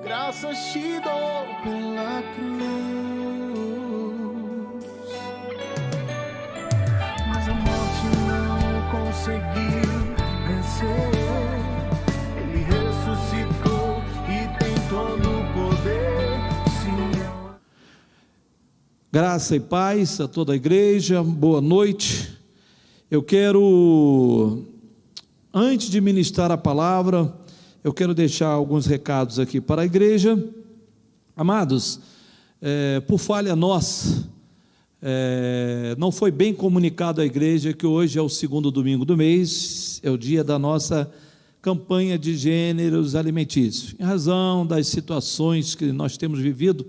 Graças te dou pela cruz, mas a morte não conseguiu vencer. Ele ressuscitou e tem todo o poder, Senhor. Graça e paz a toda a igreja, boa noite. Eu quero, antes de ministrar a palavra, eu quero deixar alguns recados aqui para a igreja. Amados, por falha nossa, não foi bem comunicado à igreja que hoje é o segundo domingo do mês, é o dia da nossa campanha de gêneros alimentícios. Em razão das situações que nós temos vivido,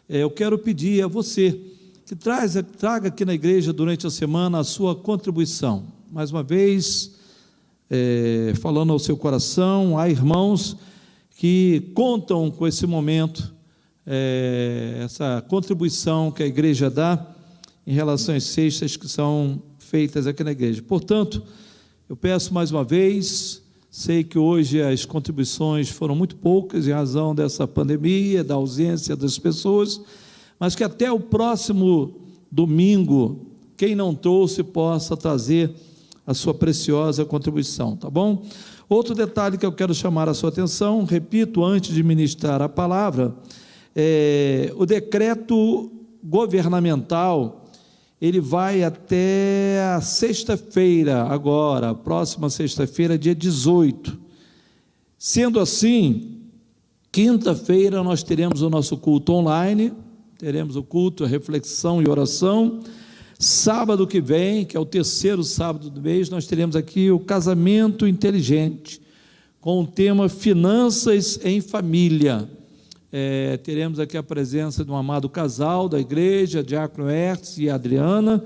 eu quero pedir a você que traga aqui na igreja durante a semana a sua contribuição. Mais uma vez, falando ao seu coração, há irmãos que contam com esse momento, essa contribuição que a igreja dá em relação às cestas que são feitas aqui na igreja. Portanto, eu peço mais uma vez, sei que hoje as contribuições foram muito poucas em razão dessa pandemia, da ausência das pessoas, mas que até o próximo domingo, quem não trouxe possa trazer a sua preciosa contribuição, tá bom? Outro detalhe que eu quero chamar a sua atenção, repito, antes de ministrar a palavra, o decreto governamental, ele vai até a sexta-feira, agora, próxima sexta-feira, dia 18. Sendo assim, quinta-feira nós teremos o nosso culto online, teremos o culto, a reflexão e oração. Sábado que vem, que é o terceiro sábado do mês, nós teremos aqui o casamento inteligente, com o tema Finanças em Família. Teremos aqui a presença de um amado casal da igreja, Diácono Hertz e Adriana,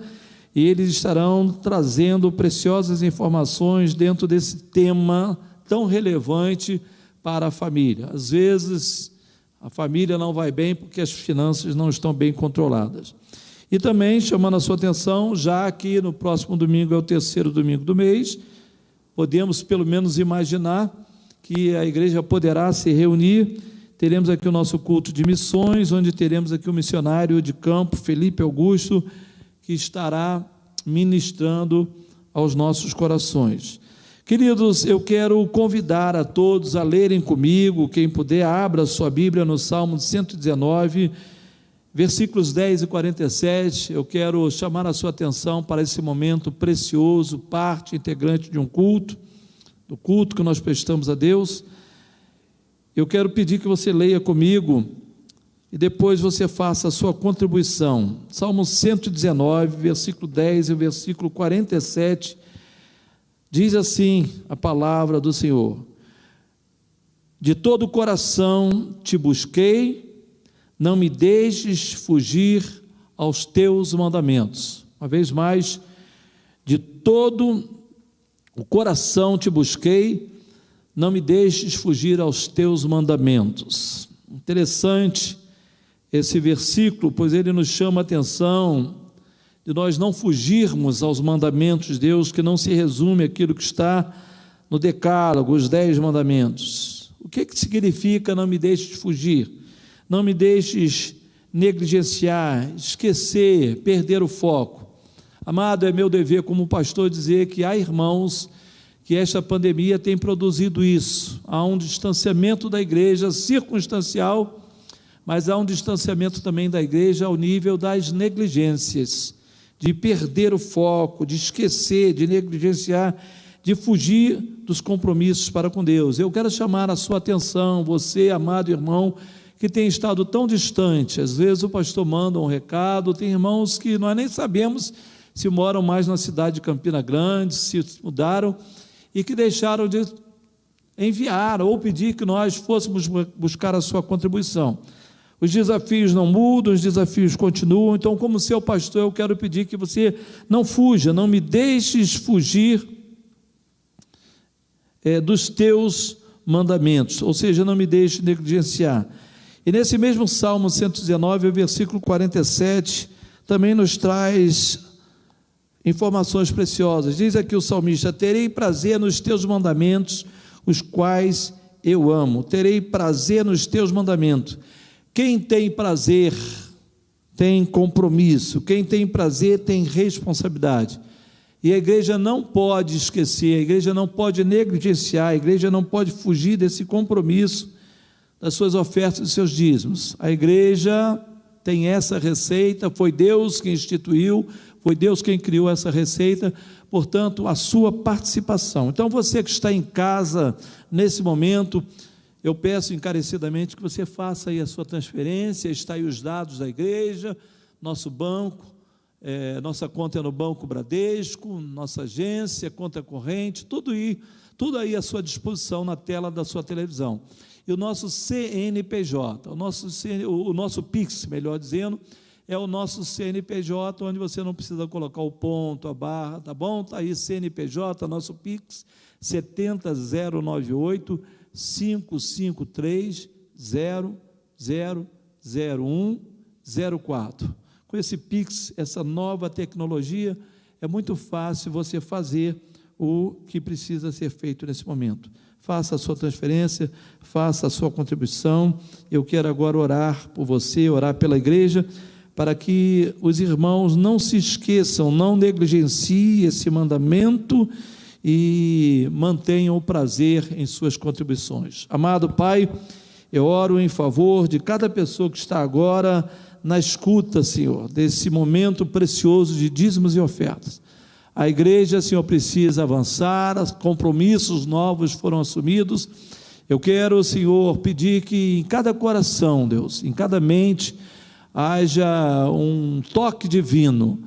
e eles estarão trazendo preciosas informações dentro desse tema tão relevante para a família. Às vezes, a família não vai bem porque as finanças não estão bem controladas. E também, chamando a sua atenção, já que no próximo domingo é o terceiro domingo do mês, podemos pelo menos imaginar que a igreja poderá se reunir. Teremos aqui o nosso culto de missões, onde teremos aqui o missionário de campo, Felipe Augusto, que estará ministrando aos nossos corações. Queridos, eu quero convidar a todos a lerem comigo, quem puder, abra sua Bíblia no Salmo 119, versículos 10 e 47, eu quero chamar a sua atenção para esse momento precioso, parte integrante de um culto, do culto que nós prestamos a Deus. Eu quero pedir que você leia comigo e depois você faça a sua contribuição. Salmo 119, versículo 10 e versículo 47, diz assim a palavra do Senhor: de todo o coração te busquei, não me deixes fugir aos teus mandamentos. Uma vez mais, de todo o coração te busquei, não me deixes fugir aos teus mandamentos. Interessante esse versículo, pois ele nos chama a atenção de nós não fugirmos aos mandamentos de Deus, que não se resume aquilo que está no decálogo, os 10 mandamentos. O que significa não me deixes fugir? Não me deixes negligenciar, esquecer, perder o foco. Amado, é meu dever como pastor dizer que há irmãos que esta pandemia tem produzido isso. Há um distanciamento da igreja circunstancial, mas há um distanciamento também da igreja ao nível das negligências, de perder o foco, de esquecer, de negligenciar, de fugir dos compromissos para com Deus. Eu quero chamar a sua atenção, você, amado irmão, que tem estado tão distante. Às vezes o pastor manda um recado, tem irmãos que nós nem sabemos se moram mais na cidade de Campina Grande, se mudaram, e que deixaram de enviar ou pedir que nós fôssemos buscar a sua contribuição. Os desafios não mudam, os desafios continuam. Então, como seu pastor, eu quero pedir que você não fuja, não me deixes fugir dos teus mandamentos, ou seja, não me deixes negligenciar. E nesse mesmo Salmo 119, o versículo 47, também nos traz informações preciosas. Diz aqui o salmista: terei prazer nos teus mandamentos, os quais eu amo. Terei prazer nos teus mandamentos. Quem tem prazer tem compromisso, quem tem prazer tem responsabilidade. E a igreja não pode esquecer, a igreja não pode negligenciar, a igreja não pode fugir desse compromisso das suas ofertas e dos seus dízimos. A igreja tem essa receita, foi Deus quem instituiu, foi Deus quem criou essa receita, portanto, a sua participação. Então, você que está em casa nesse momento, eu peço encarecidamente que você faça aí a sua transferência, está aí os dados da igreja, nosso banco, nossa conta é no Banco Bradesco, nossa agência, conta corrente, tudo aí à sua disposição na tela da sua televisão. E o nosso CNPJ, o nosso Pix, melhor dizendo, é o nosso CNPJ, onde você não precisa colocar o ponto, a barra, tá bom? Está aí CNPJ, nosso Pix, 70098 553 000104. Com esse Pix, essa nova tecnologia, é muito fácil você fazer o que precisa ser feito nesse momento. Faça a sua transferência, faça a sua contribuição. Eu quero agora orar por você, orar pela igreja, para que os irmãos não se esqueçam, não negligenciem esse mandamento e mantenham o prazer em suas contribuições. Amado Pai, eu oro em favor de cada pessoa que está agora na escuta, Senhor, desse momento precioso de dízimos e ofertas. A igreja, Senhor, precisa avançar, compromissos novos foram assumidos. Eu quero, Senhor, pedir que em cada coração, Deus, em cada mente, haja um toque divino,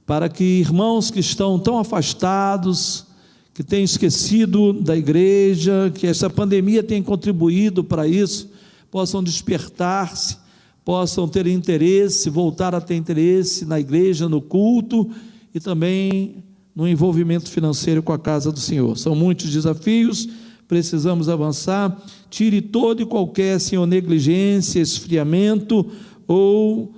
para que irmãos que estão tão afastados, que têm esquecido da igreja, que essa pandemia tem contribuído para isso, possam despertar-se, possam ter interesse, voltar a ter interesse na igreja, no culto e também no envolvimento financeiro com a casa do Senhor. São muitos desafios, precisamos avançar. Tire todo e qualquer, Senhor, negligência, esfriamento ou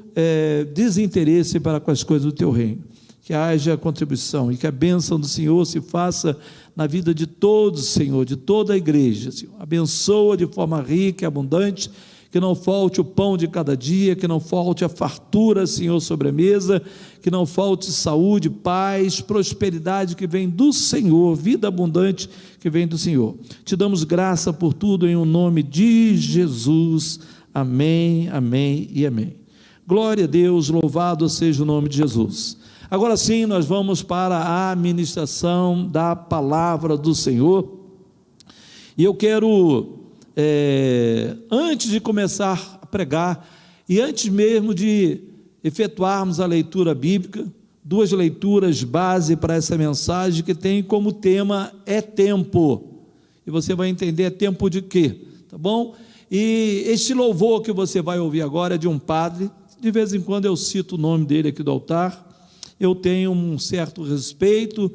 desinteresse para com as coisas do Teu reino. Que haja contribuição e que a bênção do Senhor se faça na vida de todos, Senhor, de toda a igreja, Senhor. Abençoa de forma rica e abundante, que não falte o pão de cada dia, que não falte a fartura, Senhor, sobre a mesa, que não falte saúde, paz, prosperidade que vem do Senhor, vida abundante que vem do Senhor. Te damos graça por tudo em o nome de Jesus. Amém, amém e amém. Glória a Deus, louvado seja o nome de Jesus. Agora sim, nós vamos para a ministração da palavra do Senhor, e eu quero, antes de começar a pregar, e antes mesmo de efetuarmos a leitura bíblica, duas leituras base para essa mensagem, que tem como tema, é tempo, e você vai entender, é tempo de quê, tá bom? E este louvor que você vai ouvir agora é de um padre, de vez em quando eu cito o nome dele aqui do altar. Eu tenho um certo respeito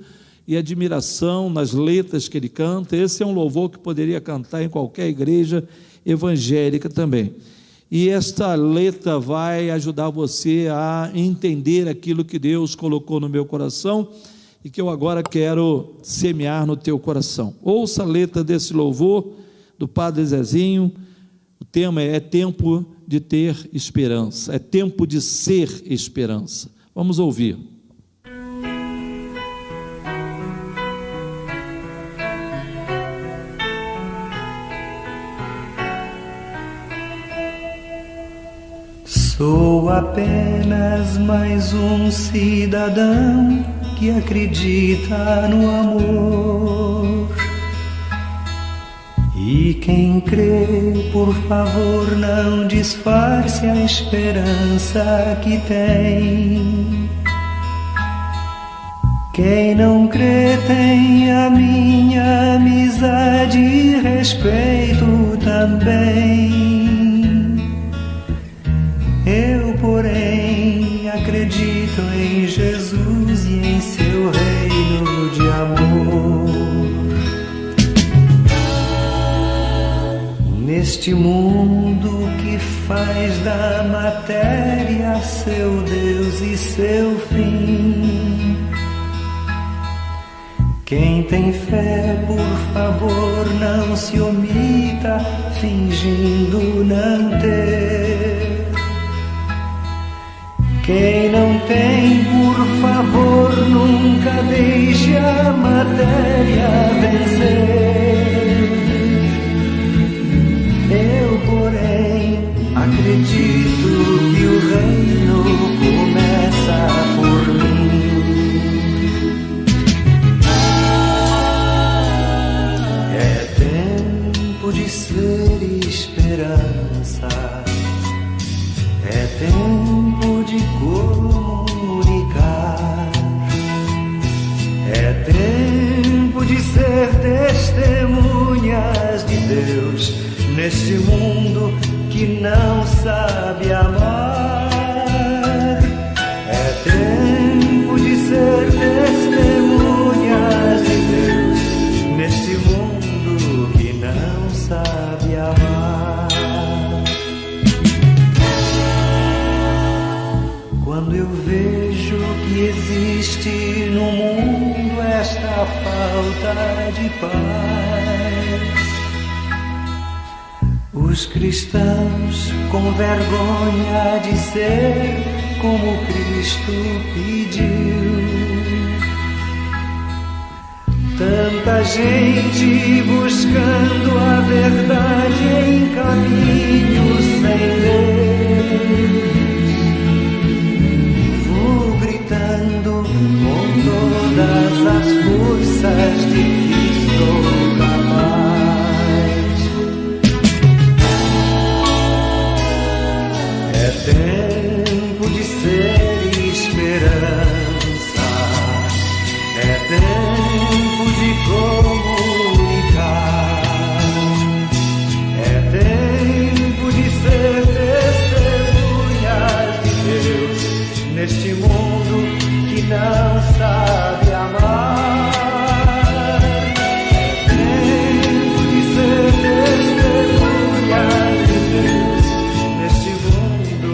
e admiração nas letras que ele canta. Esse é um louvor que poderia cantar em qualquer igreja evangélica também. E esta letra vai ajudar você a entender aquilo que Deus colocou no meu coração e que eu agora quero semear no teu coração. Ouça a letra desse louvor do Padre Zezinho. O tema é tempo de ter esperança, é tempo de ser esperança. Vamos ouvir. Sou apenas mais um cidadão que acredita no amor. E quem crê, por favor, não disfarce a esperança que tem. Quem não crê tem a minha amizade e respeito também. Eu, porém, acredito em Jesus e em seu reino de amor. Neste mundo que faz da matéria seu Deus e seu fim, quem tem fé, por favor, não se omita, fingindo não ter. Quem não tem, por favor, nunca deixe a matéria vencer. Eu, porém, acredito que o reino começa por mim. É tempo de ser esperança, é tempo de comunicar, é tempo de ser testemunhas de Deus neste mundo que não sabe amar. É tempo de ser testemunhas de Deus neste mundo que não sabe amar. Quando eu vejo que existe no mundo esta falta de paz, os cristãos com vergonha de ser como Cristo pediu, tanta gente buscando a verdade em caminhos sem Deus, vou gritando com todas as forças de que sou capaz. É tempo de ser esperança, é tempo de comunicar, é tempo de ser testemunhas de Deus neste mundo que não sabe amar. É tempo de ser testemunhas de Deus neste mundo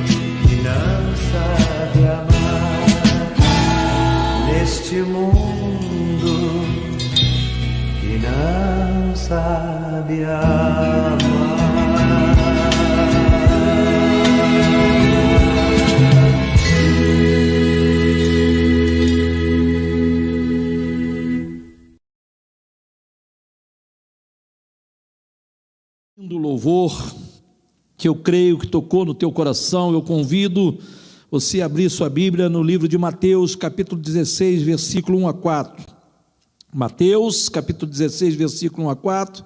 que não sabe amar. Neste mundo que não sabe amar. Do louvor que eu creio que tocou no teu coração, eu convido você a abrir sua Bíblia no livro de Mateus, capítulo 16, versículo 1 a 4. Mateus, capítulo 16, versículo 1 a 4.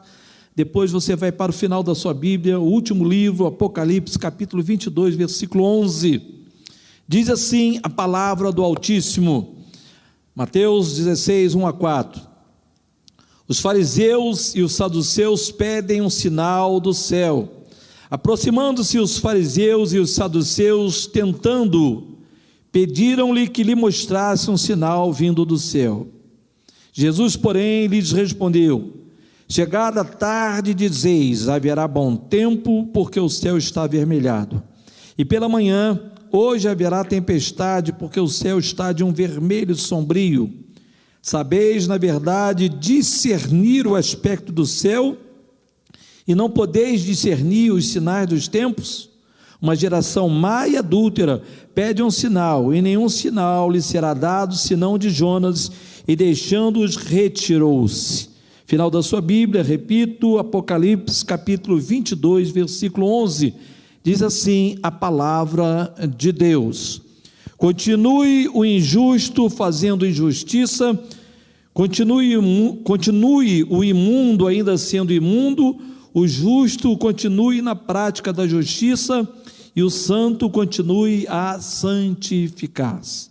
Depois você vai para o final da sua Bíblia, o último livro, Apocalipse, capítulo 22, versículo 11. Diz assim a palavra do Altíssimo, Mateus 16, 1 a 4. Os fariseus e os saduceus pedem um sinal do céu. Aproximando-se os fariseus e os saduceus, tentando, pediram-lhe que lhe mostrasse um sinal vindo do céu. Jesus, porém, lhes respondeu: chegada a tarde, dizeis, haverá bom tempo, porque o céu está avermelhado. E pela manhã, hoje haverá tempestade, porque o céu está de um vermelho sombrio. Sabeis, na verdade, discernir o aspecto do céu, e não podeis discernir os sinais dos tempos? Uma geração má e adúltera pede um sinal, e nenhum sinal lhe será dado, senão de Jonas, e deixando-os retirou-se. Final da sua Bíblia, repito, Apocalipse, capítulo 22, versículo 11, diz assim a palavra de Deus: continue o injusto fazendo injustiça, continue o imundo ainda sendo imundo, o justo continue na prática da justiça, e o santo continue a santificar-se.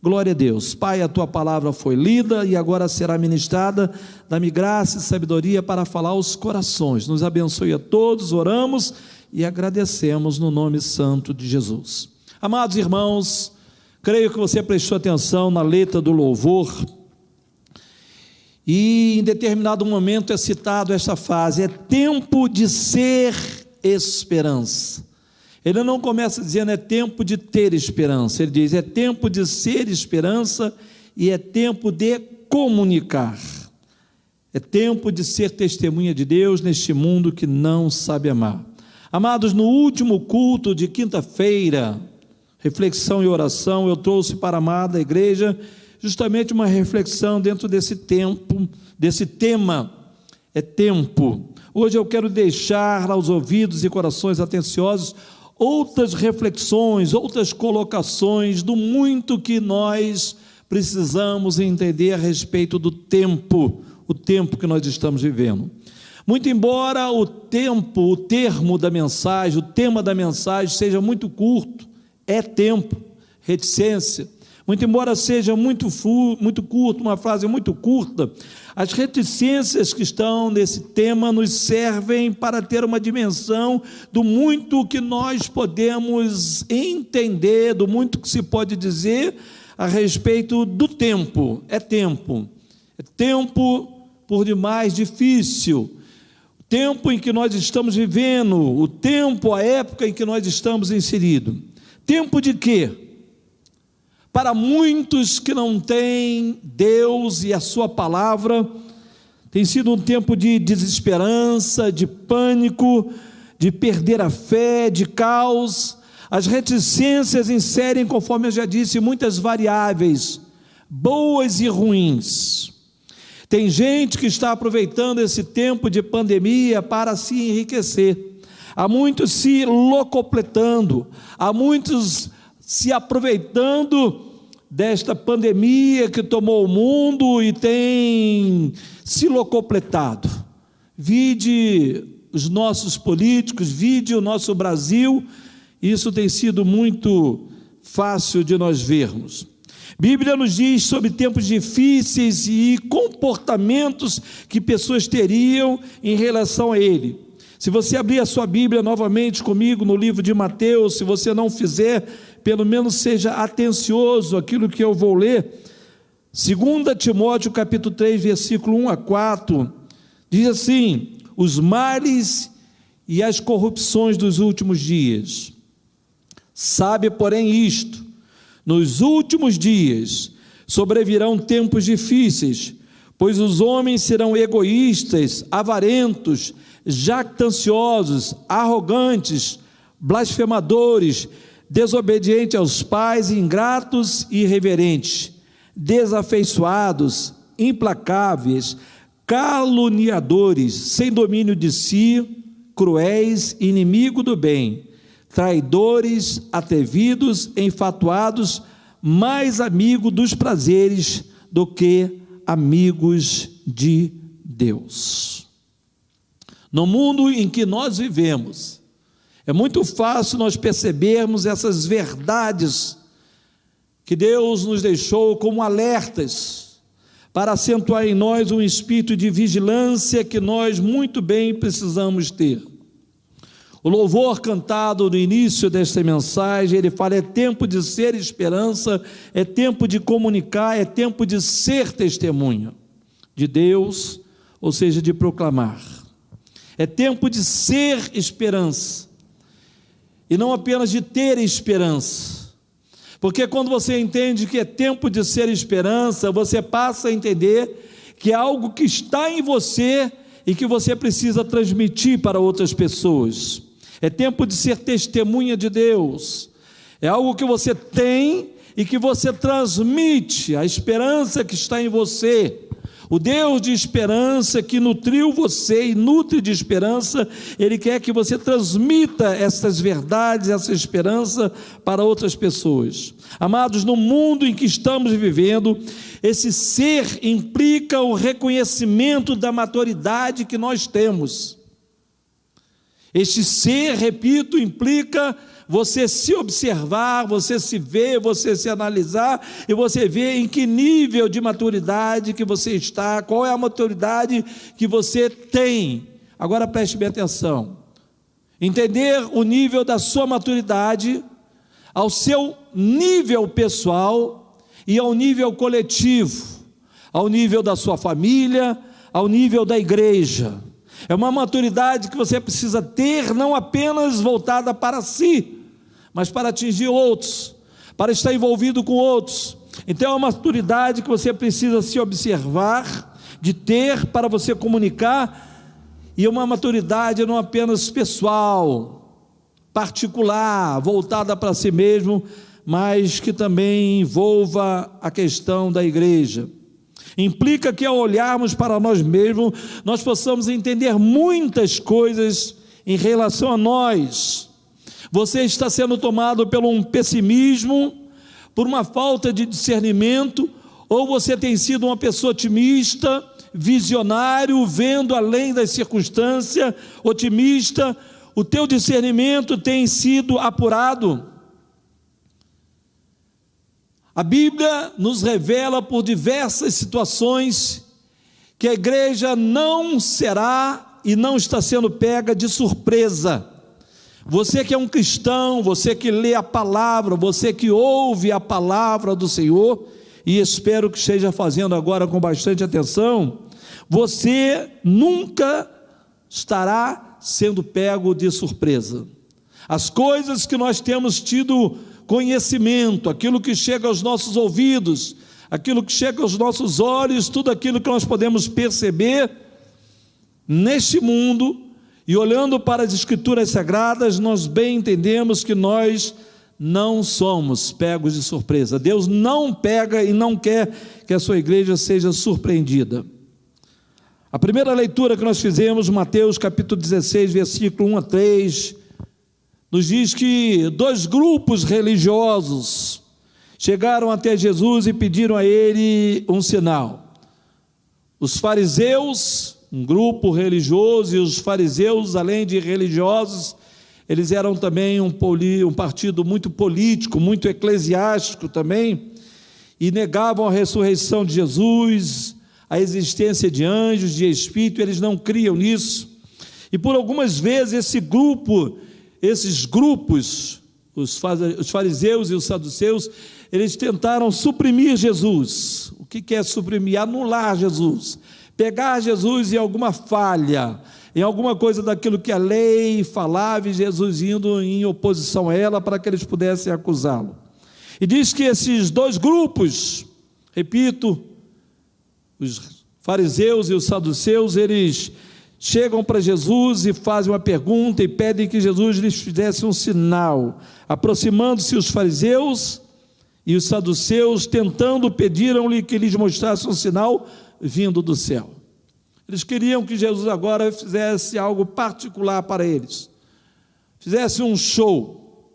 Glória a Deus. Pai, a tua palavra foi lida e agora será ministrada. Dá-me graça e sabedoria para falar aos corações. Nos abençoe a todos, oramos e agradecemos no nome santo de Jesus. Amados irmãos, creio que você prestou atenção na letra do louvor, e em determinado momento é citado esta frase: é tempo de ser esperança. Ele não começa dizendo é tempo de ter esperança, ele diz é tempo de ser esperança e é tempo de comunicar. É tempo de ser testemunha de Deus neste mundo que não sabe amar. Amados, no último culto de quinta-feira, reflexão e oração, eu trouxe para a amada igreja justamente uma reflexão dentro desse tempo, desse tema, é tempo. Hoje eu quero deixar aos ouvidos e corações atenciosos outras reflexões, outras colocações do muito que nós precisamos entender a respeito do tempo, o tempo que nós estamos vivendo. Muito embora o tempo, o termo da mensagem, o tema da mensagem seja muito curto, é tempo, reticência. Muito embora seja muito curto, uma frase muito curta, as reticências que estão nesse tema nos servem para ter uma dimensão do muito que nós podemos entender, do muito que se pode dizer a respeito do tempo. É tempo por demais difícil, o tempo em que nós estamos vivendo, o tempo, a época em que nós estamos inseridos. Tempo de quê? Para muitos que não têm Deus e a sua palavra, tem sido um tempo de desesperança, de pânico, de perder a fé, de caos. As reticências inserem, conforme eu já disse, muitas variáveis, boas e ruins. Tem gente que está aproveitando esse tempo de pandemia para se enriquecer. Há muitos se locupletando, há muitos se aproveitando desta pandemia que tomou o mundo e tem se locupletado. Vide os nossos políticos, vide o nosso Brasil, isso tem sido muito fácil de nós vermos. Bíblia nos diz sobre tempos difíceis e comportamentos que pessoas teriam em relação a ele. Se você abrir a sua Bíblia novamente comigo no livro de Mateus, se você não fizer, pelo menos seja atencioso àquilo que eu vou ler. 2 Timóteo capítulo 3, versículo 1 a 4, diz assim: os males e as corrupções dos últimos dias. Sabe, porém, isto: nos últimos dias sobrevirão tempos difíceis, pois os homens serão egoístas, avarentos, jactanciosos, arrogantes, blasfemadores, desobedientes aos pais, ingratos e irreverentes, desafeiçoados, implacáveis, caluniadores, sem domínio de si, cruéis, inimigo do bem, traidores, atrevidos, enfatuados, mais amigos dos prazeres do que amigos de Deus. No mundo em que nós vivemos, é muito fácil nós percebermos essas verdades que Deus nos deixou como alertas, para acentuar em nós um espírito de vigilância que nós muito bem precisamos ter. O louvor cantado no início desta mensagem, ele fala: é tempo de ser esperança, é tempo de comunicar, é tempo de ser testemunha de Deus, ou seja, de proclamar. É tempo de ser esperança, e não apenas de ter esperança, porque quando você entende que é tempo de ser esperança, você passa a entender que é algo que está em você e que você precisa transmitir para outras pessoas. É tempo de ser testemunha de Deus, é algo que você tem e que você transmite, a esperança que está em você. O Deus de esperança que nutriu você e nutre de esperança, Ele quer que você transmita essas verdades, essa esperança para outras pessoas. Amados, no mundo em que estamos vivendo, esse ser implica o reconhecimento da maturidade que nós temos. Este ser, repito, implica você se observar, você se ver, você se analisar e você ver em que nível de maturidade que você está, qual é a maturidade que você tem. Agora preste bem atenção. Entender o nível da sua maturidade ao seu nível pessoal e ao nível coletivo, ao nível da sua família, ao nível da igreja. É uma maturidade que você precisa ter, não apenas voltada para si, mas para atingir outros, para estar envolvido com outros. Então é uma maturidade que você precisa se observar, de ter para você comunicar, e uma maturidade não apenas pessoal, particular, voltada para si mesmo, mas que também envolva a questão da igreja. Implica que ao olharmos para nós mesmos, nós possamos entender muitas coisas em relação a nós. Você está sendo tomado por um pessimismo, por uma falta de discernimento, ou você tem sido uma pessoa otimista, visionário, vendo além das circunstâncias, otimista, o teu discernimento tem sido apurado. A Bíblia nos revela por diversas situações que a igreja não será e não está sendo pega de surpresa. Você que é um cristão, você que lê a palavra, você que ouve a palavra do Senhor, e espero que esteja fazendo agora com bastante atenção, você nunca estará sendo pego de surpresa. As coisas que nós temos tido conhecimento, aquilo que chega aos nossos ouvidos, aquilo que chega aos nossos olhos, tudo aquilo que nós podemos perceber neste mundo, e olhando para as Escrituras Sagradas, nós bem entendemos que nós não somos pegos de surpresa. Deus não pega e não quer que a sua igreja seja surpreendida. A primeira leitura que nós fizemos, Mateus capítulo 16, versículo 1 a 3, nos diz que 2 grupos religiosos chegaram até Jesus e pediram a ele um sinal. Os fariseus, um grupo religioso, e os fariseus, além de religiosos, eles eram também um partido muito político, muito eclesiástico também, e negavam a ressurreição de Jesus, a existência de anjos, de espírito, eles não criam nisso. E por algumas vezes esses grupos, os fariseus e os saduceus, eles tentaram suprimir Jesus. O que é suprimir? Anular Jesus, pegar Jesus em alguma falha, em alguma coisa daquilo que a lei falava, e Jesus indo em oposição a ela, para que eles pudessem acusá-lo. E diz que esses 2 grupos, repito, os fariseus e os saduceus, eles chegam para Jesus e fazem uma pergunta e pedem que Jesus lhes fizesse um sinal. Aproximando-se os fariseus e os saduceus, tentando, pediram-lhe que lhes mostrasse um sinal vindo do céu. Eles queriam que Jesus agora fizesse algo particular para eles, fizesse um show.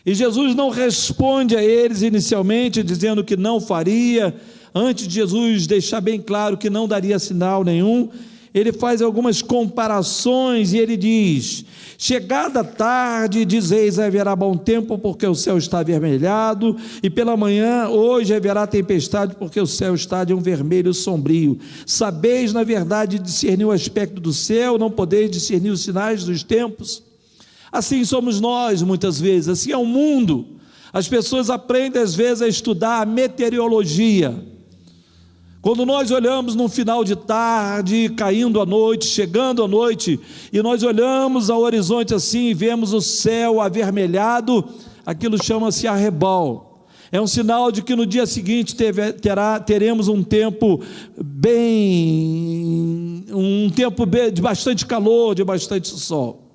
E Jesus não responde a eles inicialmente, dizendo que não faria. Antes de Jesus deixar bem claro que não daria sinal nenhum, ele faz algumas comparações e ele diz: chegada a tarde, dizeis haverá bom tempo, porque o céu está avermelhado, e pela manhã, hoje haverá tempestade, porque o céu está de um vermelho sombrio. Sabeis na verdade discernir o aspecto do céu, não podeis discernir os sinais dos tempos? Assim somos nós muitas vezes, assim é o mundo. As pessoas aprendem às vezes a estudar a meteorologia. Quando nós olhamos no final de tarde, caindo a noite, chegando a noite, e nós olhamos ao horizonte assim e vemos o céu avermelhado, aquilo chama-se arrebol. É um sinal de que no dia seguinte teremos um tempo de bastante calor, de bastante sol.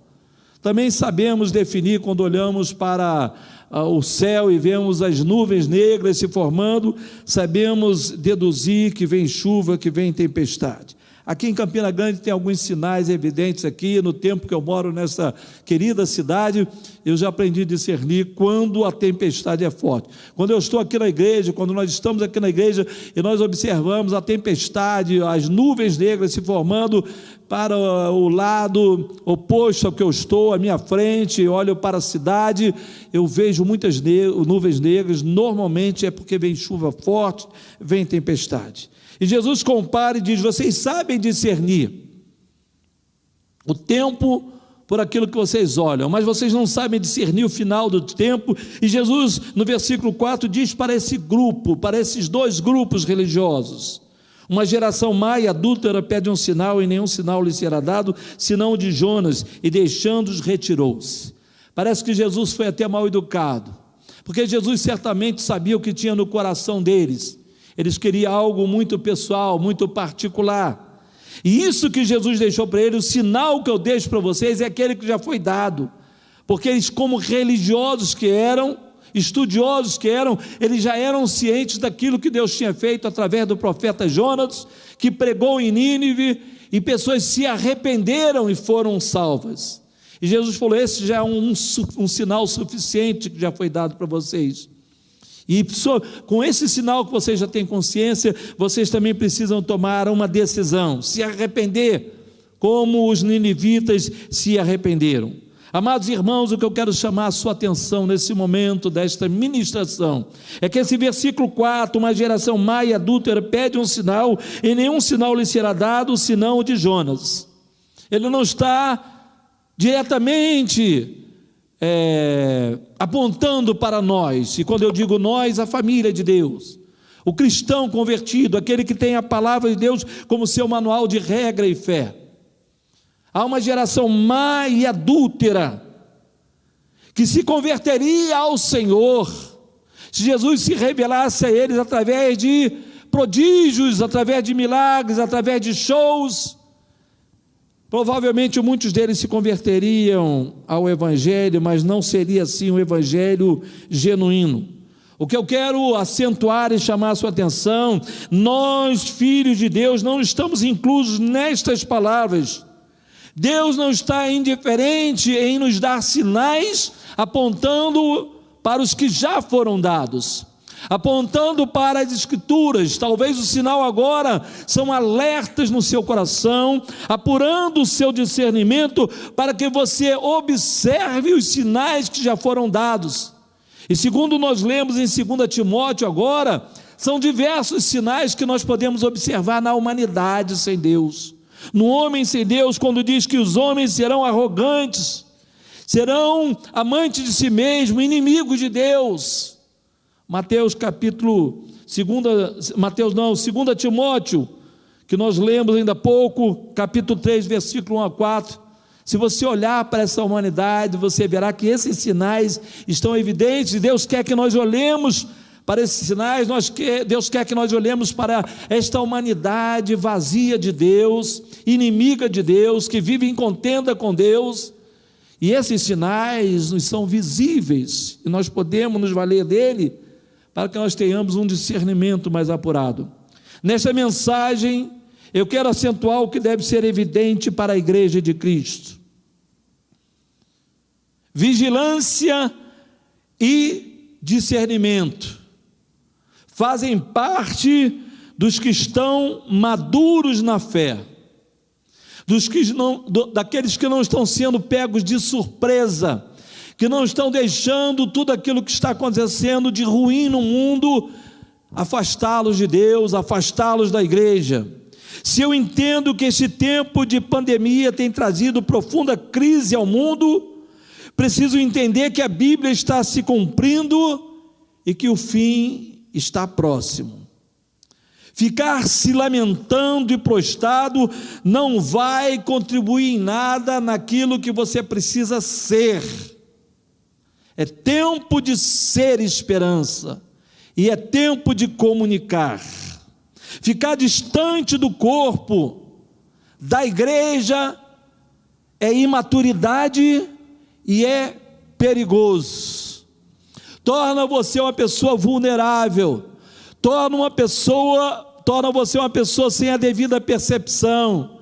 Também sabemos definir, quando olhamos para o céu e vemos as nuvens negras se formando, sabemos deduzir que vem chuva, que vem tempestade. Aqui em Campina Grande tem alguns sinais evidentes aqui, no tempo que eu moro nessa querida cidade, eu já aprendi a discernir quando a tempestade é forte. Quando eu estou aqui na igreja, quando nós estamos aqui na igreja e nós observamos a tempestade, as nuvens negras se formando para o lado oposto ao que eu estou, à minha frente, olho para a cidade, eu vejo muitas nuvens negras, normalmente é porque vem chuva forte, vem tempestade. E Jesus compara e diz: vocês sabem discernir o tempo por aquilo que vocês olham, mas vocês não sabem discernir o final do tempo. E Jesus, no versículo 4, diz para esse grupo, para esses 2 grupos religiosos: uma geração má e adúltera pede um sinal, e nenhum sinal lhe será dado, senão o de Jonas, e deixando-os retirou-se. Parece que Jesus foi até mal educado, porque Jesus certamente sabia o que tinha no coração deles. Eles queriam algo muito pessoal, muito particular. E isso que Jesus deixou para eles, o sinal que eu deixo para vocês é aquele que já foi dado. Porque eles, como religiosos que eram, estudiosos que eram, eles já eram cientes daquilo que Deus tinha feito através do profeta Jonas, que pregou em Nínive, e pessoas se arrependeram e foram salvas. E Jesus falou: esse já é um sinal suficiente que já foi dado para vocês. E com esse sinal que vocês já têm consciência, vocês também precisam tomar uma decisão, se arrepender, como os ninivitas se arrependeram. Amados irmãos, o que eu quero chamar a sua atenção nesse momento desta ministração, é que esse versículo 4, uma geração má e adúltera pede um sinal, e nenhum sinal lhe será dado, senão o de Jonas. Ele não está diretamente apontando para nós, e quando eu digo nós, a família de Deus, o cristão convertido, aquele que tem a palavra de Deus como seu manual de regra e fé. Há uma geração má e adúltera que se converteria ao Senhor se Jesus se revelasse a eles através de prodígios, através de milagres, através de shows. Provavelmente muitos deles se converteriam ao Evangelho, mas não seria assim um Evangelho genuíno. O que eu quero acentuar e chamar a sua atenção: nós, filhos de Deus, não estamos inclusos nestas palavras. Deus não está indiferente em nos dar sinais, apontando para os que já foram dados, apontando para as Escrituras. Talvez o sinal agora são alertas no seu coração, apurando o seu discernimento, para que você observe os sinais que já foram dados. E segundo nós lemos em 2 Timóteo agora, são diversos sinais que nós podemos observar na humanidade sem Deus, no homem sem Deus, quando diz que os homens serão arrogantes, serão amantes de si mesmos, inimigos de Deus. Mateus capítulo 2 Timóteo, que nós lemos ainda há pouco, capítulo 3, versículo 1 a 4, se você olhar para essa humanidade, você verá que esses sinais estão evidentes, e Deus quer que nós olhemos para esses sinais. Deus quer que nós olhemos para esta humanidade vazia de Deus, inimiga de Deus, que vive em contenda com Deus, e esses sinais nos são visíveis, e nós podemos nos valer dele, para que nós tenhamos um discernimento mais apurado. Nesta mensagem, eu quero acentuar o que deve ser evidente para a igreja de Cristo: vigilância e discernimento fazem parte dos que estão maduros na fé, daqueles que não estão sendo pegos de surpresa, que não estão deixando tudo aquilo que está acontecendo de ruim no mundo afastá-los de Deus, afastá-los da igreja. Se eu entendo que este tempo de pandemia tem trazido profunda crise ao mundo, preciso entender que a Bíblia está se cumprindo e que o fim está próximo. Ficar se lamentando e prostrado não vai contribuir em nada naquilo que você precisa ser. É tempo de ser esperança, e é tempo de comunicar. Ficar distante do corpo, da igreja, é imaturidade e é perigoso. Torna você uma pessoa vulnerável, torna você uma pessoa sem a devida percepção,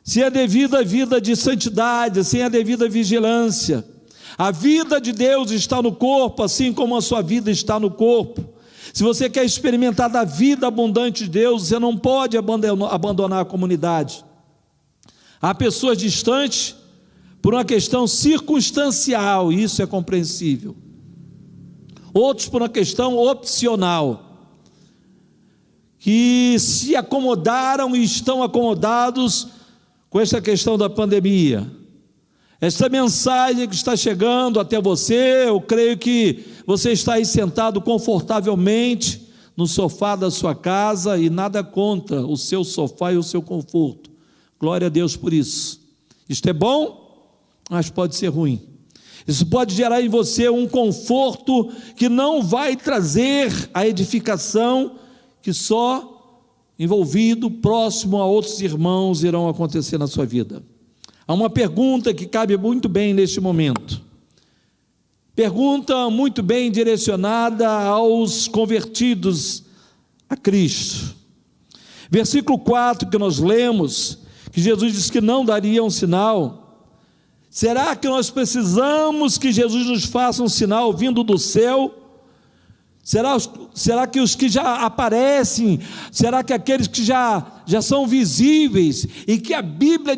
sem a devida vida de santidade, sem a devida vigilância. A vida de Deus está no corpo, assim como a sua vida está no corpo. Se você quer experimentar da vida abundante de Deus, você não pode abandonar a comunidade. Há pessoas distantes por uma questão circunstancial, e isso é compreensível. Outros por uma questão opcional, que se acomodaram e estão acomodados com essa questão da pandemia. Esta mensagem que está chegando até você, eu creio que você está aí sentado confortavelmente no sofá da sua casa, e nada contra o seu sofá e o seu conforto. Glória a Deus por isso. Isto é bom, mas pode ser ruim. Isso pode gerar em você um conforto que não vai trazer a edificação que só envolvido, próximo a outros irmãos, irão acontecer na sua vida. Há uma pergunta que cabe muito bem neste momento. Pergunta muito bem direcionada aos convertidos a Cristo. Versículo 4 que nós lemos, que Jesus disse que não daria um sinal. Será que nós precisamos que Jesus nos faça um sinal vindo do céu? Será que os que já aparecem, será que aqueles que já são visíveis e que a Bíblia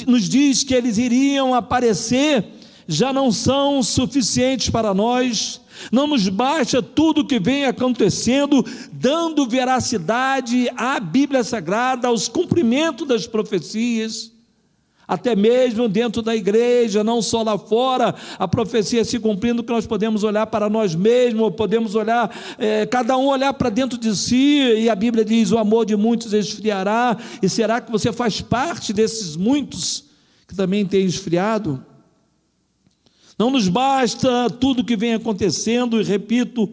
nos diz que eles iriam aparecer, já não são suficientes para nós? Não nos basta tudo que vem acontecendo, dando veracidade à Bíblia Sagrada, aos cumprimentos das profecias, até mesmo dentro da igreja, não só lá fora, a profecia se cumprindo, que nós podemos olhar para nós mesmos, podemos olhar, cada um olhar para dentro de si, e a Bíblia diz: o amor de muitos esfriará. E será que você faz parte desses muitos que também têm esfriado? Não nos basta tudo que vem acontecendo, e repito,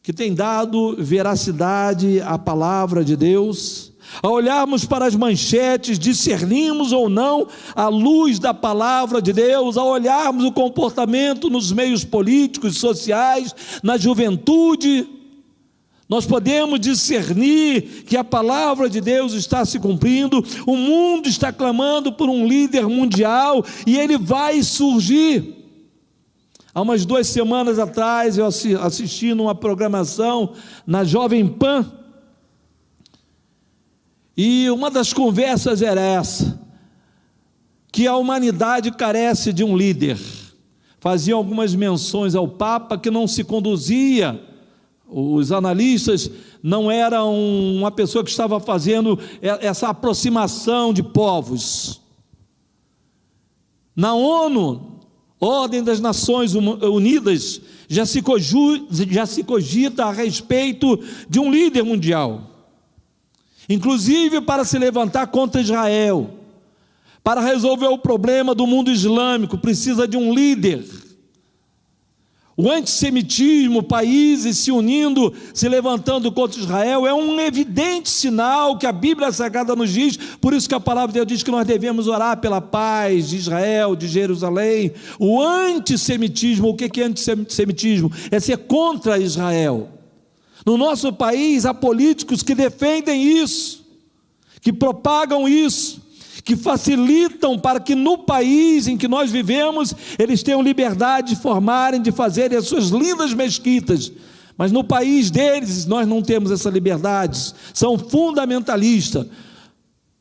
que tem dado veracidade à palavra de Deus. Ao olharmos para as manchetes, discernimos ou não a luz da palavra de Deus. Ao olharmos o comportamento nos meios políticos, sociais, na juventude, nós podemos discernir que a palavra de Deus está se cumprindo. O mundo está clamando por um líder mundial, e ele vai surgir. Há umas 2 semanas atrás, eu assisti numa programação na Jovem Pan, e uma das conversas era essa, que a humanidade carece de um líder. Faziam algumas menções ao Papa, que não se conduzia, os analistas não eram uma pessoa que estava fazendo essa aproximação de povos. Na ONU, Ordem das Nações Unidas, já se cogita a respeito de um líder mundial, inclusive para se levantar contra Israel, para resolver o problema do mundo islâmico, precisa de um líder. O antissemitismo, países se unindo, se levantando contra Israel, é um evidente sinal que a Bíblia Sagrada nos diz. Por isso que a palavra de Deus diz que nós devemos orar pela paz de Israel, de Jerusalém. O antissemitismo, o que é antissemitismo? É ser contra Israel. No nosso país há políticos que defendem isso, que propagam isso, que facilitam para que no país em que nós vivemos, eles tenham liberdade de formarem, de fazerem as suas lindas mesquitas. Mas no país deles nós não temos essa liberdade, são fundamentalistas.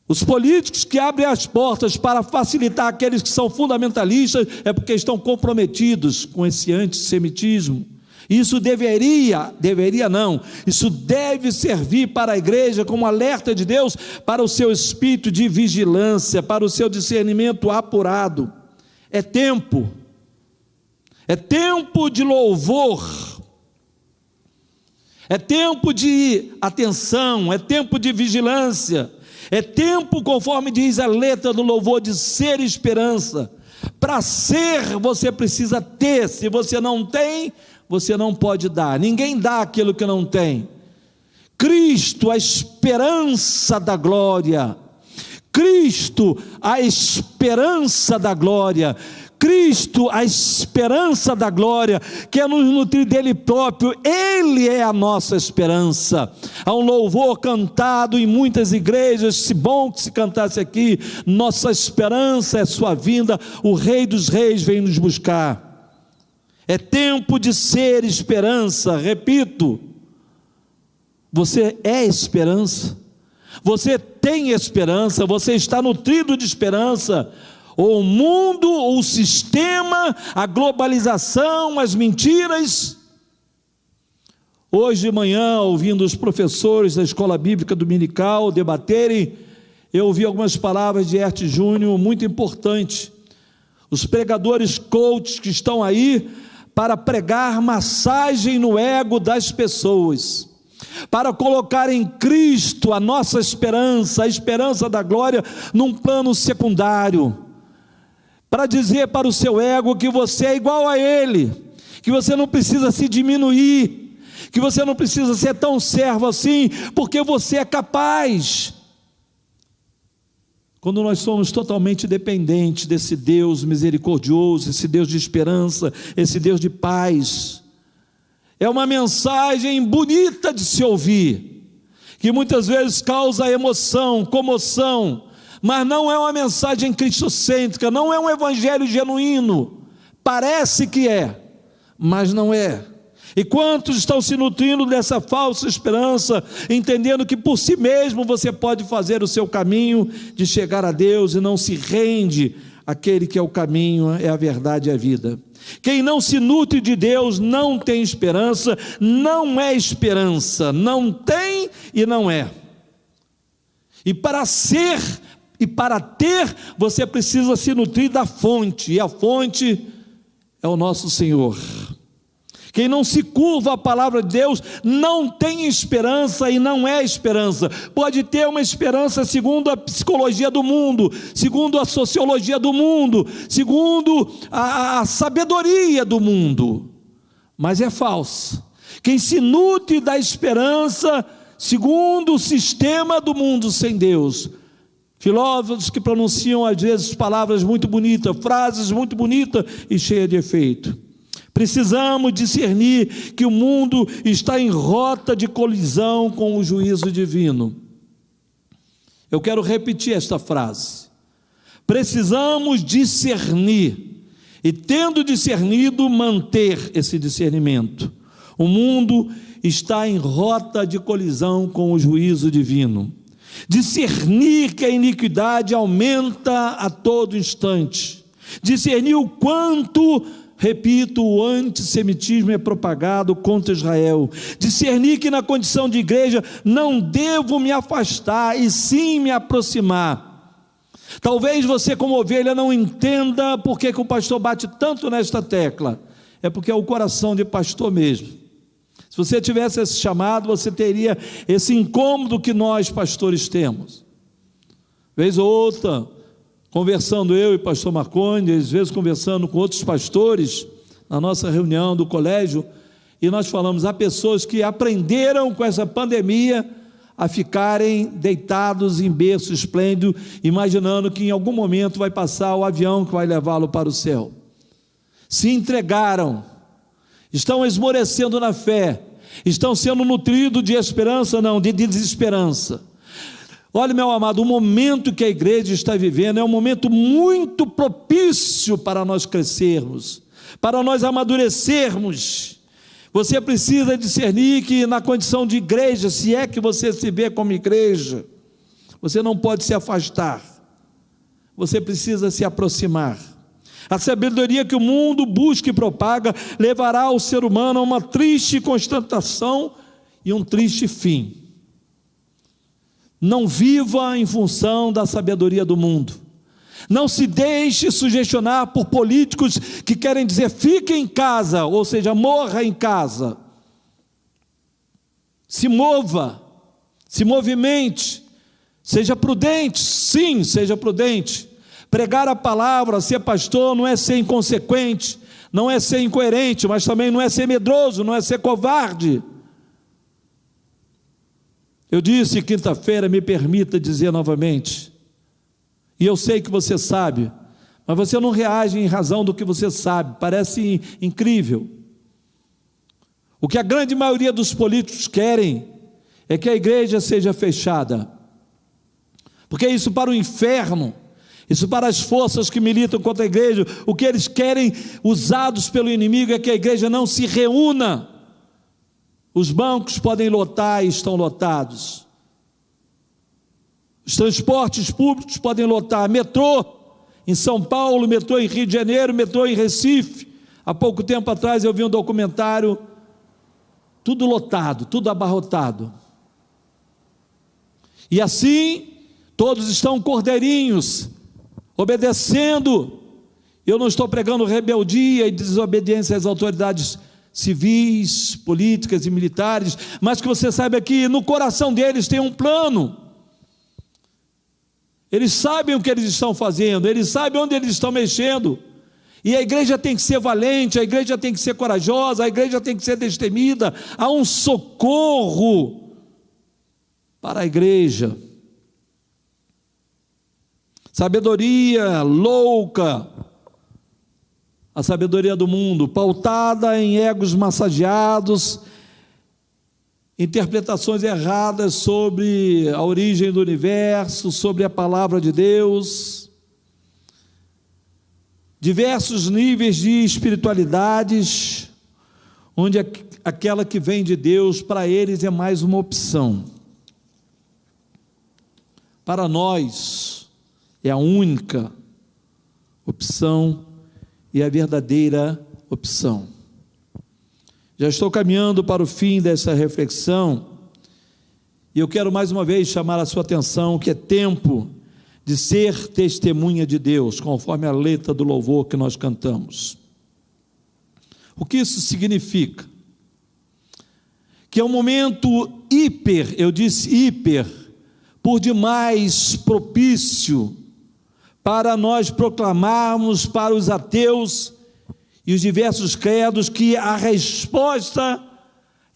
Os políticos que abrem as portas para facilitar aqueles que são fundamentalistas, é porque estão comprometidos com esse antissemitismo. Isso isso deve servir para a igreja como alerta de Deus para o seu espírito de vigilância, para o seu discernimento apurado. É tempo de louvor, é tempo de atenção, é tempo de vigilância, é tempo, conforme diz a letra do louvor, de ser esperança. Para ser, você precisa ter. Se você não tem, você não pode dar. Ninguém dá aquilo que não tem. Cristo, a esperança da glória. Cristo, a esperança da glória. Cristo, a esperança da glória, quer nos nutrir dele próprio. Ele é a nossa esperança. Há um louvor cantado em muitas igrejas, se bom que se cantasse aqui: nossa esperança é sua vinda, o Rei dos Reis vem nos buscar. É tempo de ser esperança. Repito, você é esperança, você tem esperança, você está nutrido de esperança. O mundo, o sistema, a globalização, as mentiras. Hoje de manhã, ouvindo os professores da Escola Bíblica Dominical debaterem, eu ouvi algumas palavras de Erte Júnior muito importantes. Os pregadores coaches que estão aí para pregar massagem no ego das pessoas, para colocar em Cristo a nossa esperança, a esperança da glória, num plano secundário, para dizer para o seu ego que você é igual a Ele, que você não precisa se diminuir, que você não precisa ser tão servo assim, porque você é capaz. Quando nós somos totalmente dependentes desse Deus misericordioso, esse Deus de esperança, esse Deus de paz, é uma mensagem bonita de se ouvir, que muitas vezes causa emoção, comoção, mas não é uma mensagem cristocêntrica, não é um evangelho genuíno. Parece que é, mas não é. E quantos estão se nutrindo dessa falsa esperança, entendendo que por si mesmo você pode fazer o seu caminho de chegar a Deus e não se rende àquele que é o caminho, é a verdade e a vida. Quem não se nutre de Deus não tem esperança, não é esperança, não tem e não é. E para ser e para ter, você precisa se nutrir da fonte, e a fonte é o nosso Senhor. Quem não se curva à palavra de Deus não tem esperança e não é esperança. Pode ter uma esperança segundo a psicologia do mundo, segundo a sociologia do mundo, segundo a sabedoria do mundo, mas é falso. Quem se nutre da esperança segundo o sistema do mundo sem Deus, filósofos que pronunciam às vezes palavras muito bonitas, frases muito bonitas e cheias de efeito. Precisamos discernir que o mundo está em rota de colisão com o juízo divino. Eu quero repetir esta frase. Precisamos discernir, e tendo discernido, manter esse discernimento. O mundo está em rota de colisão com o juízo divino. Discernir que a iniquidade aumenta a todo instante. Discernir o quanto, repito, o antissemitismo é propagado contra Israel. Discernir que na condição de igreja não devo me afastar e sim me aproximar. Talvez você como ovelha não entenda por que o pastor bate tanto nesta tecla. É porque é o coração de pastor mesmo. Se você tivesse esse chamado, você teria esse incômodo que nós pastores temos. Vez ou outra, conversando eu e o pastor Marconi, às vezes conversando com outros pastores, na nossa reunião do colégio, e nós falamos, há pessoas que aprenderam com essa pandemia a ficarem deitados em berço esplêndido, imaginando que em algum momento vai passar o avião que vai levá-lo para o céu. Se entregaram, estão esmorecendo na fé, estão sendo nutridos de esperança, não, de desesperança. Olha, meu amado, o momento que a igreja está vivendo é um momento muito propício para nós crescermos, para nós amadurecermos. Você precisa discernir que na condição de igreja, se é que você se vê como igreja, você não pode se afastar, você precisa se aproximar. A sabedoria que o mundo busca e propaga levará o ser humano a uma triste constatação e um triste fim. Não viva em função da sabedoria do mundo. Não se deixe sugestionar por políticos que querem dizer fique em casa, ou seja, morra em casa. Se mova, se movimente, seja prudente, sim, seja prudente. Pregar a palavra, ser pastor não é ser inconsequente, não é ser incoerente, mas também não é ser medroso, não é ser covarde. Eu disse quinta-feira, me permita dizer novamente, e eu sei que você sabe, mas você não reage em razão do que você sabe, parece incrível. O que a grande maioria dos políticos querem é que a igreja seja fechada, porque isso para o inferno, isso para as forças que militam contra a igreja, o que eles querem, usados pelo inimigo, é que a igreja não se reúna. Os bancos podem lotar e estão lotados. Os transportes públicos podem lotar. Metrô em São Paulo, metrô em Rio de Janeiro, metrô em Recife. Há pouco tempo atrás eu vi um documentário, tudo lotado, tudo abarrotado. E assim, todos estão cordeirinhos, obedecendo. Eu não estou pregando rebeldia e desobediência às autoridades civis, políticas e militares, mas que você saiba que no coração deles tem um plano. Eles sabem o que eles estão fazendo, eles sabem onde eles estão mexendo, E a igreja tem que ser valente, a igreja tem que ser corajosa, a igreja tem que ser destemida. Há um socorro para a igreja. Sabedoria louca, a sabedoria do mundo, pautada em egos massageados, interpretações erradas sobre a origem do universo, sobre a palavra de Deus, diversos níveis de espiritualidades, onde aquela que vem de Deus, para eles é mais uma opção. Para nós, é a única opção e a verdadeira opção. Já estou caminhando para o fim dessa reflexão, e eu quero mais uma vez chamar a sua atenção que é tempo de ser testemunha de Deus, conforme a letra do louvor que nós cantamos. O que isso significa? Que é um momento hiper, eu disse hiper, por demais propício, para nós proclamarmos para os ateus e os diversos credos que a resposta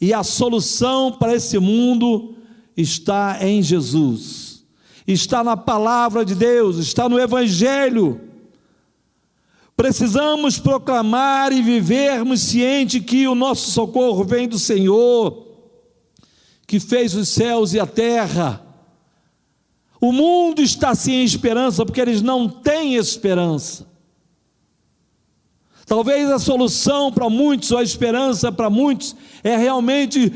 e a solução para esse mundo está em Jesus. Está na palavra de Deus, está no Evangelho. Precisamos proclamar e vivermos ciente que o nosso socorro vem do Senhor, que fez os céus e a terra. O mundo está sem esperança, porque eles não têm esperança. Talvez a solução para muitos, ou a esperança para muitos, é realmente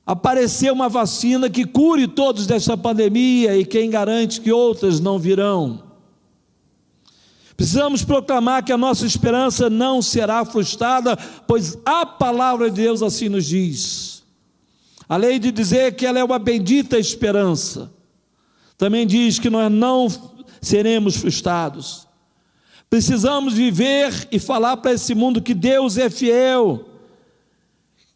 aparecer uma vacina que cure todos desta pandemia, e quem garante que outras não virão? Precisamos proclamar que a nossa esperança não será frustrada, pois a palavra de Deus assim nos diz. Além de dizer que ela é uma bendita esperança, também diz que nós não seremos frustrados. Precisamos viver e falar para esse mundo que Deus é fiel,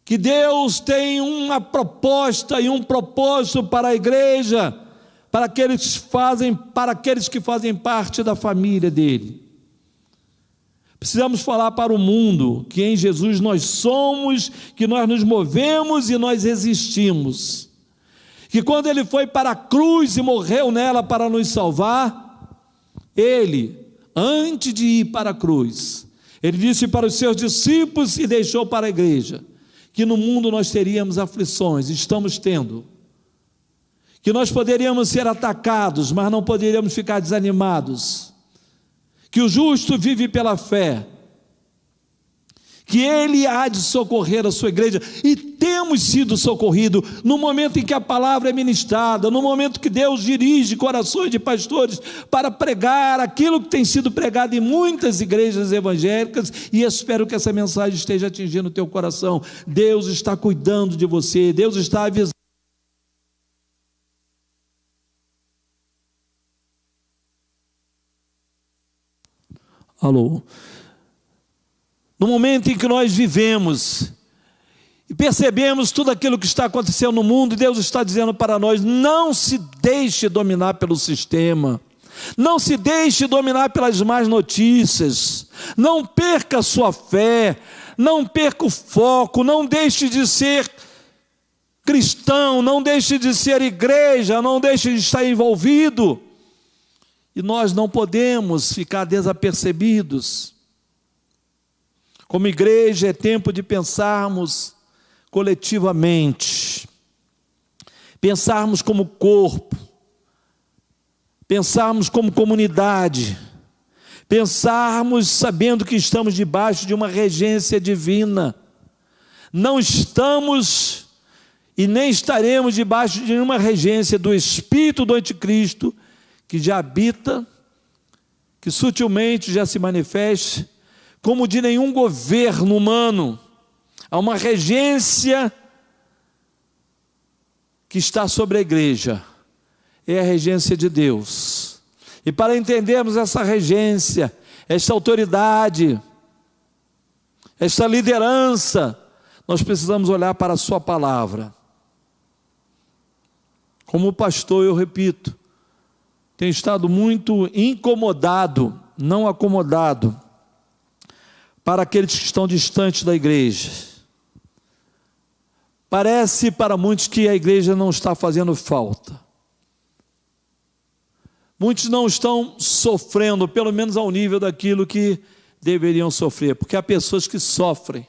que Deus tem uma proposta e um propósito para a igreja, para aqueles que fazem parte da família dele. Precisamos falar para o mundo que em Jesus nós somos, que nós nos movemos e nós existimos. Que quando ele foi para a cruz e morreu nela para nos salvar, ele, antes de ir para a cruz, ele disse para os seus discípulos e deixou para a igreja, que no mundo nós teríamos aflições, estamos tendo, que nós poderíamos ser atacados, mas não poderíamos ficar desanimados, que o justo vive pela fé, que ele há de socorrer a sua igreja, e temos sido socorridos, no momento em que a palavra é ministrada, no momento que Deus dirige corações de pastores, para pregar aquilo que tem sido pregado em muitas igrejas evangélicas, e espero que essa mensagem esteja atingindo o teu coração. Deus está cuidando de você, Deus está avisando. Alô? No momento em que nós vivemos e percebemos tudo aquilo que está acontecendo no mundo, Deus está dizendo para nós: não se deixe dominar pelo sistema, não se deixe dominar pelas más notícias, não perca a sua fé, não perca o foco, não deixe de ser cristão, não deixe de ser igreja, não deixe de estar envolvido. E nós não podemos ficar desapercebidos. Como igreja é tempo de pensarmos coletivamente, pensarmos como corpo, pensarmos como comunidade, pensarmos sabendo que estamos debaixo de uma regência divina. Não estamos e nem estaremos debaixo de nenhuma regência do espírito do anticristo, que já habita, que sutilmente já se manifesta, como de nenhum governo humano. Há uma regência que está sobre a igreja, é a regência de Deus. E para entendermos essa regência, esta autoridade, esta liderança, nós precisamos olhar para a sua palavra. Como pastor, eu repito, tenho estado muito incomodado, não acomodado, para aqueles que estão distantes da igreja. Parece para muitos que a igreja não está fazendo falta. Muitos não estão sofrendo, pelo menos ao nível daquilo que deveriam sofrer, porque há pessoas que sofrem.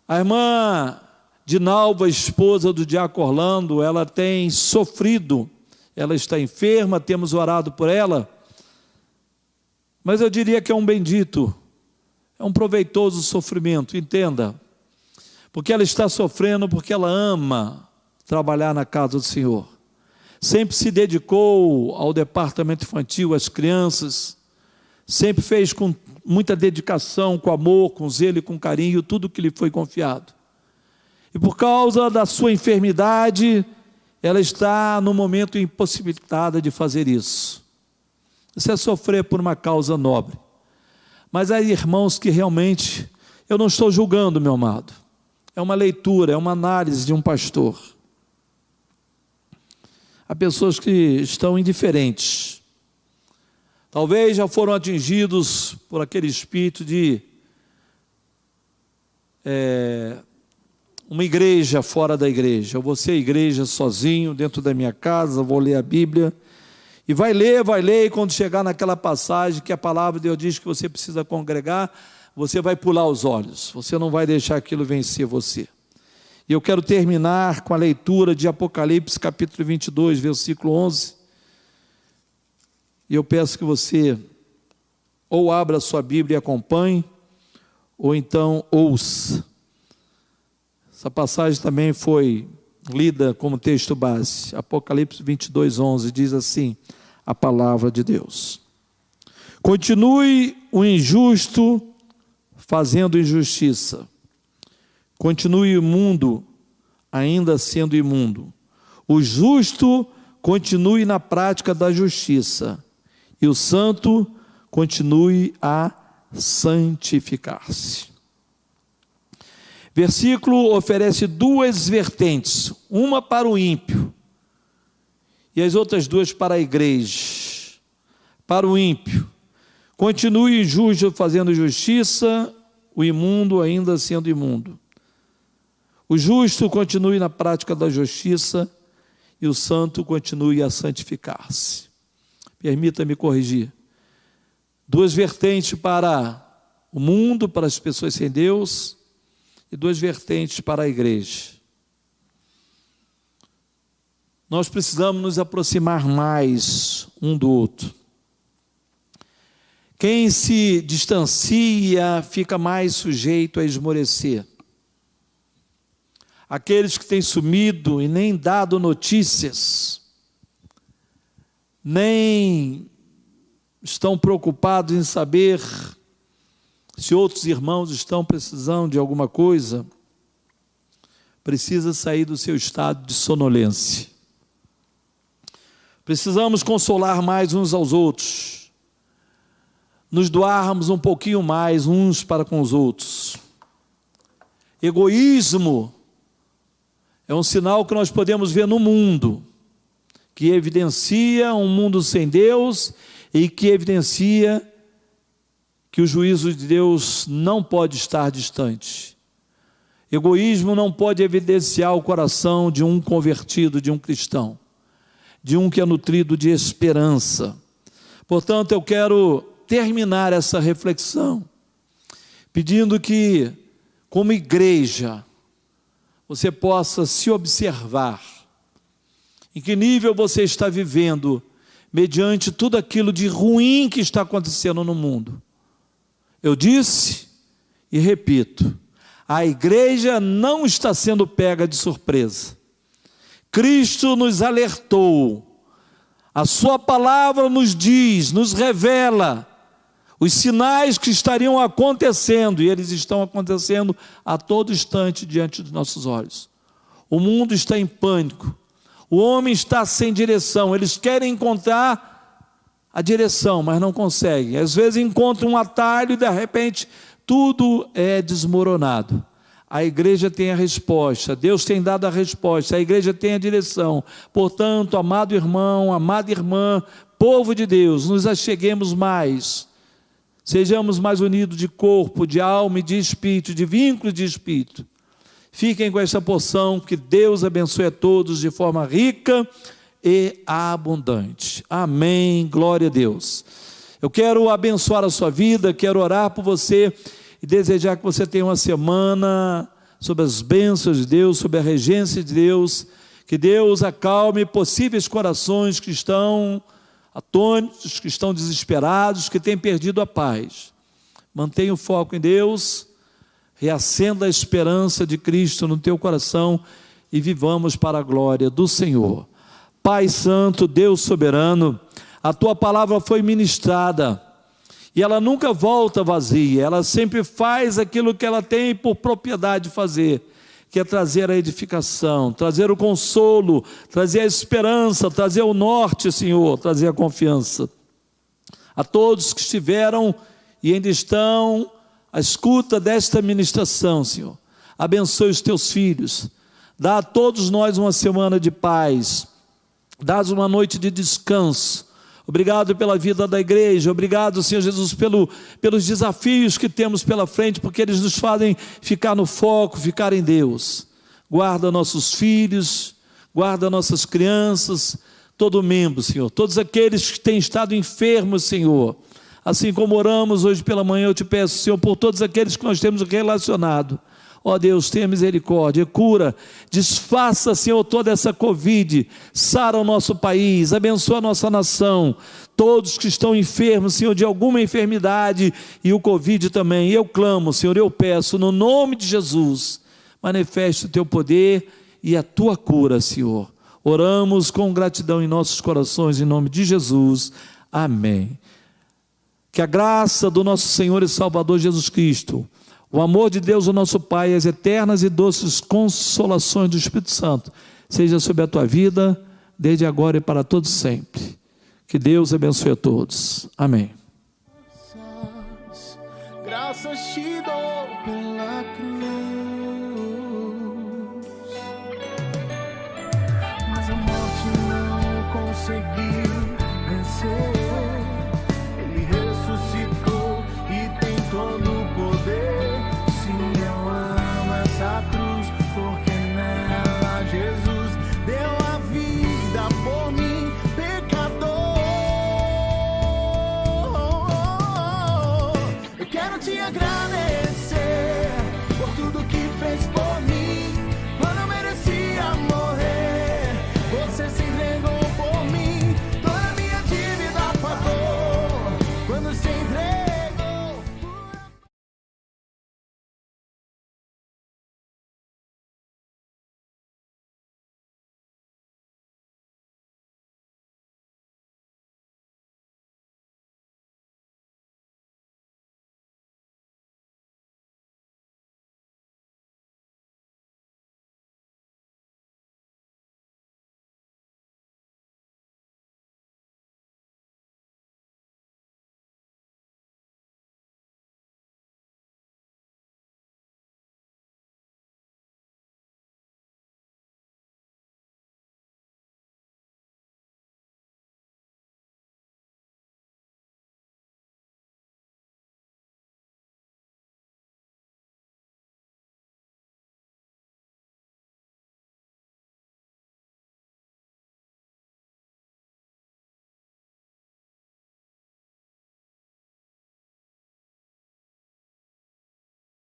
A irmã Dinalva, esposa do diácono Orlando, ela tem sofrido, ela está enferma, temos orado por ela, mas eu diria que é um bendito, é um proveitoso sofrimento, entenda, porque ela está sofrendo porque ela ama trabalhar na casa do Senhor, sempre se dedicou ao departamento infantil, às crianças, sempre fez com muita dedicação, com amor, com zelo e com carinho, tudo que lhe foi confiado. E por causa da sua enfermidade, ela está no momento impossibilitada de fazer isso. Isso é sofrer por uma causa nobre. Mas há irmãos que realmente, eu não estou julgando, meu amado. É uma leitura, é uma análise de um pastor. Há pessoas que estão indiferentes. Talvez já foram atingidos por aquele espírito de uma igreja fora da igreja. Eu vou ser igreja sozinho, dentro da minha casa, vou ler a Bíblia. E vai ler, e quando chegar naquela passagem que a palavra de Deus diz que você precisa congregar, você vai pular os olhos. Você não vai deixar aquilo vencer você. E eu quero terminar com a leitura de Apocalipse, capítulo 22, versículo 11. E eu peço que você ou abra a sua Bíblia e acompanhe, ou então ouça. Essa passagem também foi lida como texto base. Apocalipse 22, 11 diz assim, a palavra de Deus. Continue o injusto fazendo injustiça. Continue o imundo ainda sendo imundo. O justo continue na prática da justiça. E o santo continue a santificar-se. Versículo oferece duas vertentes, uma para o ímpio e as outras duas para a igreja. Para o ímpio, continue injusto fazendo justiça, o imundo ainda sendo imundo. O justo continue na prática da justiça e o santo continue a santificar-se. Permita-me corrigir. Duas vertentes para o mundo, para as pessoas sem Deus, e duas vertentes para a igreja. Nós precisamos nos aproximar mais um do outro. Quem se distancia fica mais sujeito a esmorecer. Aqueles que têm sumido e nem dado notícias, nem estão preocupados em saber se outros irmãos estão precisando de alguma coisa, precisa sair do seu estado de sonolência. Precisamos consolar mais uns aos outros, nos doarmos um pouquinho mais uns para com os outros. Egoísmo é um sinal que nós podemos ver no mundo, que evidencia um mundo sem Deus e que evidencia que o juízo de Deus não pode estar distante. Egoísmo não pode evidenciar o coração de um convertido, de um cristão, de um que é nutrido de esperança. Portanto, eu quero terminar essa reflexão pedindo que, como igreja, você possa se observar em que nível você está vivendo mediante tudo aquilo de ruim que está acontecendo no mundo. Eu disse e repito, a igreja não está sendo pega de surpresa. Cristo nos alertou, a sua palavra nos diz, nos revela os sinais que estariam acontecendo, e eles estão acontecendo a todo instante diante dos nossos olhos. O mundo está em pânico, o homem está sem direção, eles querem encontrar a direção, mas não conseguem. Às vezes encontram um atalho e de repente tudo é desmoronado. A igreja tem a resposta, Deus tem dado a resposta, a igreja tem a direção. Portanto, amado irmão, amada irmã, povo de Deus, nos acheguemos mais, Sejamos mais unidos de corpo, de alma e de espírito, de vínculo de espírito. Fiquem com esta porção, que Deus abençoe a todos de forma rica e abundante. Amém, glória a Deus. Eu quero abençoar a sua vida, quero orar por você e desejar que você tenha uma semana sob as bênçãos de Deus, sob a regência de Deus, que Deus acalme possíveis corações que estão atônitos, que estão desesperados, que têm perdido a paz. Mantenha o foco em Deus, reacenda a esperança de Cristo no teu coração e vivamos para a glória do Senhor. Pai Santo, Deus soberano, a tua palavra foi ministrada e ela nunca volta vazia, ela sempre faz aquilo que ela tem por propriedade de fazer, que é trazer a edificação, trazer o consolo, trazer a esperança, trazer o norte, Senhor, trazer a confiança. A todos que estiveram e ainda estão à escuta desta ministração, Senhor, abençoe os teus filhos, dá a todos nós uma semana de paz, dá uma noite de descanso. Obrigado pela vida da igreja, obrigado, Senhor Jesus, pelos desafios que temos pela frente, porque eles nos fazem ficar no foco, ficar em Deus. Guarda nossos filhos, guarda nossas crianças, todo membro, Senhor, todos aqueles que têm estado enfermos, Senhor, assim como oramos hoje pela manhã, eu te peço, Senhor, por todos aqueles que nós temos relacionado. Ó Deus, tenha misericórdia, cura, desfaça, Senhor, toda essa Covid, sara o nosso país, abençoa a nossa nação, todos que estão enfermos, Senhor, de alguma enfermidade, e o Covid também, eu clamo, Senhor, eu peço, no nome de Jesus, manifeste o teu poder e a tua cura, Senhor. Oramos com gratidão em nossos corações, em nome de Jesus, amém. Que a graça do nosso Senhor e Salvador Jesus Cristo, o amor de Deus, o nosso Pai, e as eternas e doces consolações do Espírito Santo, seja sobre a tua vida, desde agora e para todos sempre. Que Deus abençoe a todos. Amém. Graças te dou pela cruz, mas a morte não consegui vencer. Ele ressuscitou e tem todo o poder. Essa cruz, porque nela Jesus deu a vida por mim, pecador. Eu quero te agradecer por tudo que fez por mim, quando eu merecia morrer. Você se entregou por mim, toda a minha dívida pagou, quando se entregou.